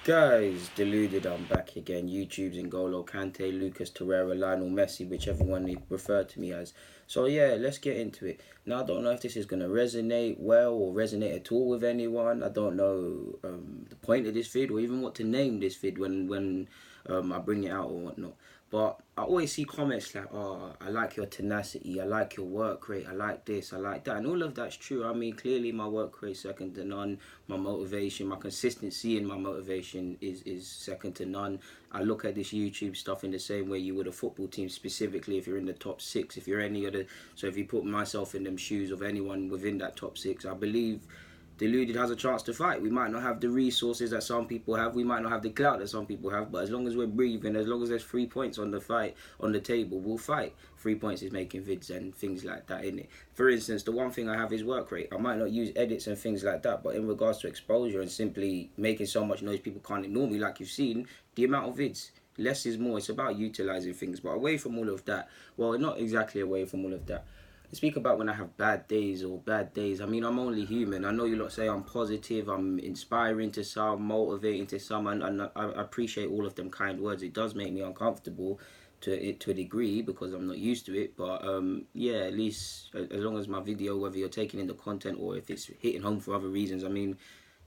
Guys, Deluded, I'm back again. YouTube's N'Golo Kante, Lucas Torreira, Lionel Messi, whichever one they refer to me as. So yeah, let's get into it. Now, I don't know if this is going to resonate well or resonate at all with anyone. I don't know the point of this vid or even what to name this vid when I bring it out or whatnot. But I always see comments like, oh, I like your tenacity, I like your work rate, I like this, I like that. And all of that's true. I mean, clearly my work rate second to none. My motivation, my consistency in my motivation is second to none. I look at this YouTube stuff in the same way you would a football team, specifically if you're in the top six, if you're any other. So if you put myself in them shoes of anyone within that top six, I believe Deluded has a chance to fight. We might not have the resources that some people have. We might not have the clout that some people have. But as long as we're breathing, as long as there's 3 points on the fight on the table, we'll fight. 3 points is making vids and things like that, innit? For instance, the one thing I have is work rate. I might not use edits and things like that, but in regards to exposure and simply making so much noise people can't ignore me, like you've seen, the amount of vids. Less is more. It's about utilizing things. But away from all of that, well, not exactly away from all of that. Speak about when I have bad days or bad days. I mean, I'm only human. I know you lot say I'm positive, I'm inspiring to some, motivating to some, and I appreciate all of them kind words. It does make me uncomfortable to a degree because I'm not used to it. But yeah, at least as long as my video, whether you're taking in the content or if it's hitting home for other reasons, I mean,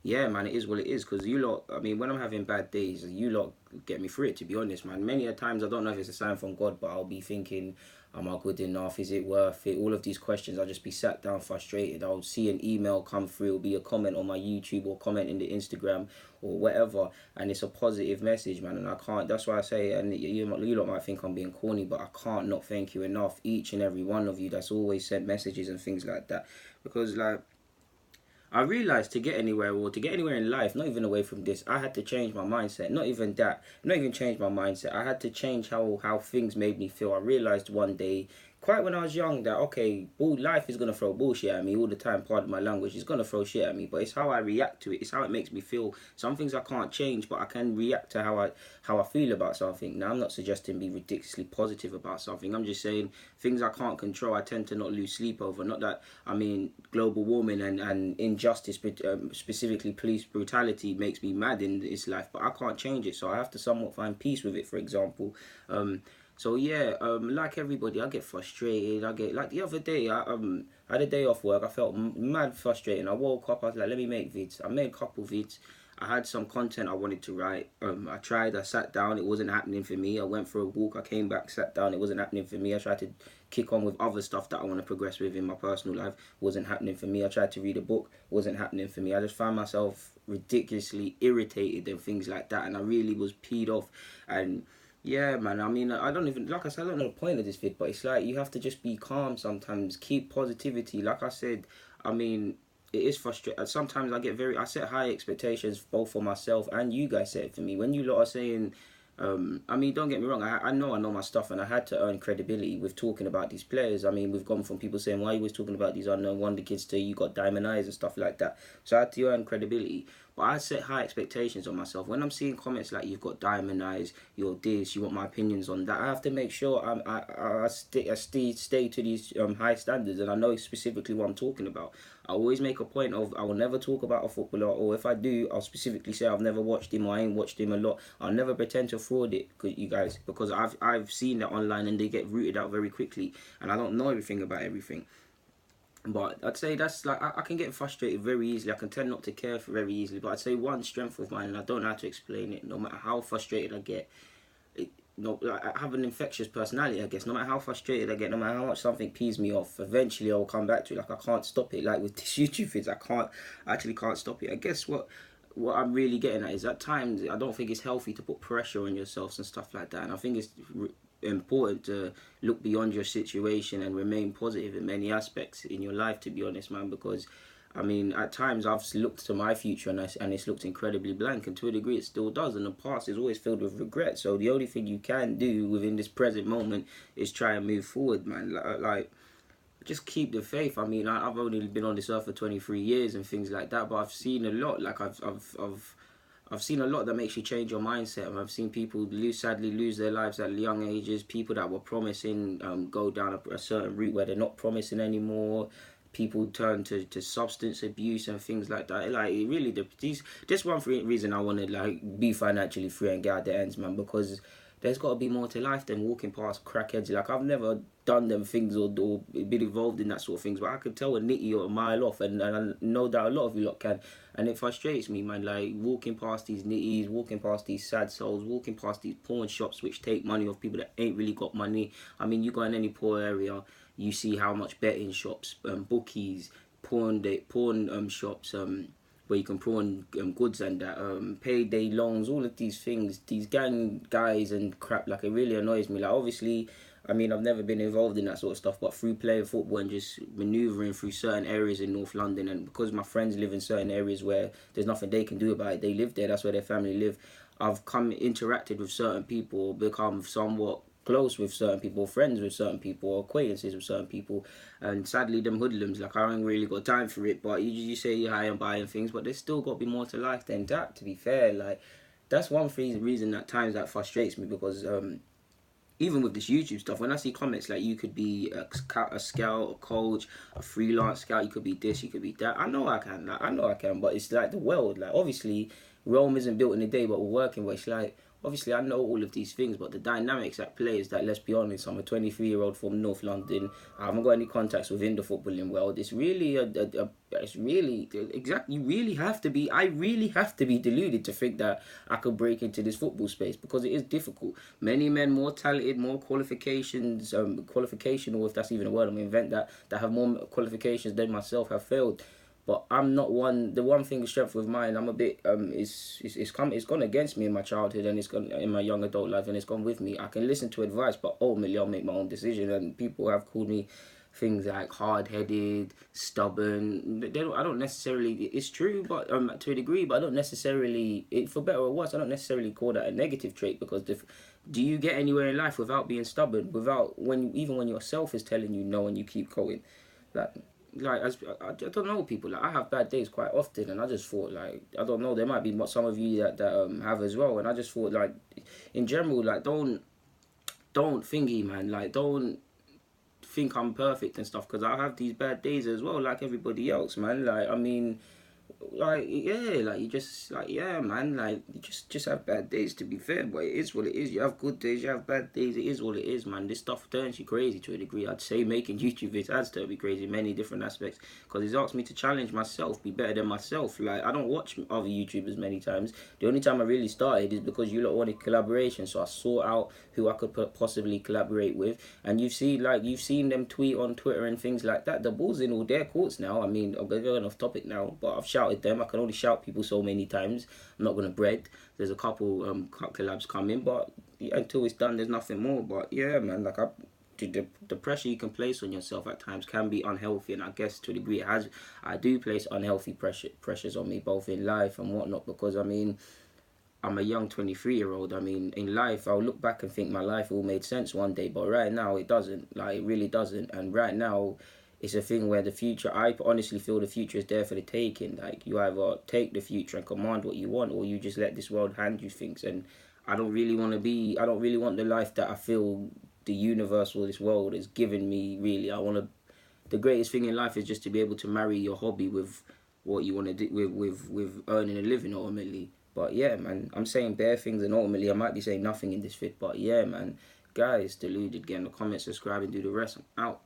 yeah, man, it is what it is. Because you lot, I mean, when I'm having bad days, you lot get me through it, to be honest, man. Many a times, I don't know if it's a sign from God, but I'll be thinking, am I good enough? Is it worth it? All of these questions, I'll just be sat down frustrated. I'll see an email come through, it'll be a comment on my YouTube or comment in the Instagram or whatever, and it's a positive message, man. And I can't, that's why I say, and you lot might think I'm being corny, but I can't not thank you enough, each and every one of you that's always sent messages and things like that. Because, like, I realized to get anywhere or to get anywhere in life, not even away from this, I had to change my mindset. Not even that, not even change my mindset. I had to change how things made me feel. I realized one day, quite when I was young, that okay, life is gonna throw bullshit at me all the time. Pardon my language, it's gonna throw shit at me. But it's how I react to it. It's how it makes me feel. Some things I can't change, but I can react to how I feel about something. Now I'm not suggesting be ridiculously positive about something. I'm just saying things I can't control. I tend to not lose sleep over. Not that I mean global warming and injustice, specifically police brutality, makes me mad in this life. But I can't change it, so I have to somewhat find peace with it. For example. So yeah, like everybody, I get frustrated. I get like the other day, I had a day off work. I felt mad frustrated. I woke up. I was like, let me make vids. I made a couple vids. I had some content I wanted to write. I tried. I sat down. It wasn't happening for me. I went for a walk. I came back, sat down. It wasn't happening for me. I tried to kick on with other stuff that I want to progress with in my personal life. It wasn't happening for me. I tried to read a book. It wasn't happening for me. I just found myself ridiculously irritated and things like that. And I really was peed off. And yeah, man. I mean, I don't even, like I said, I don't know the point of this vid, but it's like you have to just be calm sometimes. Keep positivity. Like I said, I mean, it is frustrating. Sometimes I set high expectations both for myself and you guys set it for me. When you lot are saying, I mean, don't get me wrong, I know my stuff and I had to earn credibility with talking about these players. I mean, we've gone from people saying, why are you always talking about these unknown wonder kids to you got diamond eyes and stuff like that. So I had to earn credibility. But I set high expectations on myself. When I'm seeing comments like you've got diamond eyes, you're this, you want my opinions on that, I have to make sure I stay to these high standards and I know specifically what I'm talking about. I always make a point of I will never talk about a footballer, or if I do, I'll specifically say I've never watched him or I ain't watched him a lot. I'll never pretend to fraud it, you guys, because I've seen that online and they get rooted out very quickly, and I don't know everything about everything. But I'd say that's like I can get frustrated very easily. I can tend not to care for very easily. But I'd say one strength of mine, and I don't know how to explain it. No matter how frustrated I get, no, I have an infectious personality, I guess. No matter how frustrated I get, no matter how much something pees me off, eventually I'll come back to it. Like I can't stop it. Like with this YouTube vids, I actually can't stop it. I guess what I'm really getting at is at times I don't think it's healthy to put pressure on yourselves and stuff like that. And I think it's important to look beyond your situation and remain positive in many aspects in your life, to be honest, man, because I mean, at times I've looked to my future and it's looked incredibly blank, and to a degree it still does, and the past is always filled with regret. So the only thing you can do within this present moment is try and move forward, man. Like just keep the faith. I mean, I've only been on this earth for 23 years and things like that, but I've seen a lot. Like I've seen a lot that makes you change your mindset. And I've seen people sadly lose their lives at young ages. People that were promising go down a certain route where they're not promising anymore. people turn to substance abuse and things like that. Like it really, this one reason I want to like be financially free and get out the ends, man, because there's got to be more to life than walking past crackheads. Like I've never done them things or been involved in that sort of things, but I can tell a nitty or a mile off, and I know that a lot of you lot can, and it frustrates me, man. Like walking past these nitties, walking past these sad souls, walking past these pawn shops which take money off people that ain't really got money. I mean, you go in any poor area, you see how much betting shops, bookies, pawn shops, where you can pawn goods and that, payday loans, all of these things, these gang guys and crap. Like it really annoys me. Like obviously, I mean, I've never been involved in that sort of stuff, but through playing football and just manoeuvring through certain areas in North London, and because my friends live in certain areas where there's nothing they can do about it, they live there, that's where their family live. I've interacted with certain people, become somewhat close with certain people, friends with certain people, acquaintances with certain people, and sadly them hoodlums, like I ain't really got time for it. But you say you're high and buying things, but there's still got to be more to life than that, to be fair. Like that's one reason at times that frustrates me, because even with this YouTube stuff, when I see comments like you could be a scout, a coach, a freelance scout, you could be this, you could be that. I know I can, but it's like the world. Like obviously, Rome isn't built in a day, but we're working. But it's like obviously I know all of these things, but the dynamics at play is that, let's be honest, I'm a 23-year-old from North London. I haven't got any contacts within the footballing world. It's really it's really exactly. You really have to be. I really have to be deluded to think that I could break into this football space, because it is difficult. Many men more talented, more qualifications, qualification, or if that's even a word, I'm gonna invent that have more qualifications than myself have failed. But I'm not one. The one thing strength with mine, I'm a bit it's gone against me in my childhood, and it's gone in my young adult life, and it's gone with me. I can listen to advice, but ultimately I'll make my own decision. And people have called me things like hard-headed, stubborn. I don't necessarily. It's true, but to a degree. But I don't necessarily. For better or worse, I don't necessarily call that a negative trait, because do you get anywhere in life without being stubborn? Without even when yourself is telling you no and you keep going, as I don't know, people, like I have bad days quite often, and I just thought, like, I don't know, there might be some of you that have as well, and I just thought, like, in general, like, don't thingy, man, like, don't think I'm perfect and stuff, because I have these bad days as well, like everybody else, man. Like, I mean, like, yeah, like you just, like, yeah, man, like you just have bad days, to be fair, but it is what it is. You have good days, you have bad days, it is what it is, man. This stuff turns you crazy to a degree. I'd say making YouTube videos has turned me crazy in many different aspects, because it's asked me to challenge myself, be better than myself. Like, I don't watch other YouTubers many times. The only time I really started is because you lot wanted collaboration, so I sought out who I could possibly collaborate with, and you've seen them tweet on Twitter and things like that. The ball's in all their courts now. I mean, I'm going off topic now, but I've shouted them. I can only shout people so many times. I'm not gonna bread. There's a couple collabs coming, but until it's done, there's nothing more. But yeah, man, like the pressure you can place on yourself at times can be unhealthy, and I guess to a degree it has. I do place unhealthy pressures on me, both in life and whatnot, because I mean, I'm a young 23-year-old. I mean, in life, I'll look back and think my life all made sense one day, but right now it doesn't. Like, it really doesn't. And right now, it's a thing where the future, I honestly feel the future is there for the taking. Like, you either take the future and command what you want, or you just let this world hand you things. And I don't really want the life that I feel the universe or this world is giving me, really. The greatest thing in life is just to be able to marry your hobby with what you want to do, with earning a living, ultimately. But yeah, man, I'm saying bare things, and ultimately I might be saying nothing in this vid. But yeah, man, guys, Deluded, get in the comments, subscribe, and do the rest. I'm out.